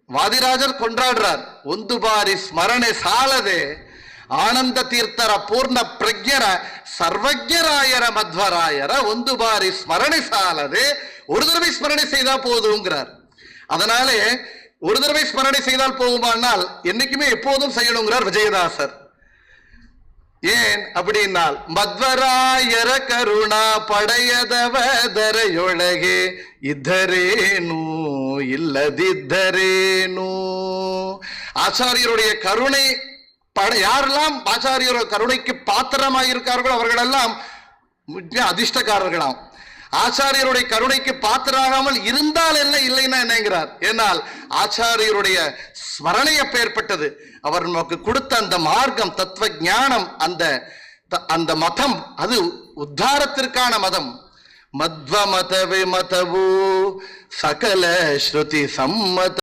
ವಾದಿರಾಜರು ಕೊಂಡಾಡ್ರಾರ್. ಒಂದು ಬಾರಿ ಸ್ಮರಣೆ ಸಾಲದೆ ಆನಂದ ತೀರ್ಥರ ಪೂರ್ಣ ಪ್ರಜ್ಞರ ಸರ್ವಜ್ಞರಾಯರ மத்வராயர ಒಂದು ಬಾರಿ ஸ்மரணை சாலது ஒரு தடவை ஸ்மரணை செய்தா போதுங்கிறார். அதனாலே ஒரு தடவை ஸ்மரணை செய்தால் போகுமானால் என்னைக்குமே எப்போதும் செய்யணுங்கிறார் விஜயதாசர். ஏன் அப்படின்னால் மத்வராயர கருணா ಪಡೆಯದವದರೆಯೊಳಗೆ ಇದ್ದರೇನು இல்லதிದ್ದரேனு. ஆச்சாரியருடைய கருணை யாரெல்லாம் ஆச்சாரியரோட கருணைக்கு பாத்திரமாக இருக்கார்களோ அவர்களெல்லாம் அதிர்ஷ்டக்காரர்களாம். ஆச்சாரியருடைய கருணைக்கு பாத்திராகாமல் இருந்தால் என்ன, இல்லைன்னா என்னங்கிறார். ஏனால் ஆச்சாரியருடைய ஸ்மரணை அப்பேற்பட்டது. அவர் நமக்கு கொடுத்த அந்த மார்க்கம், தத்துவ ஞானம், அந்த மதம் அது உத்தாரத்திற்கான மதம். மத்வ மத விமதவு சகல ஸ்ருதி சம்மத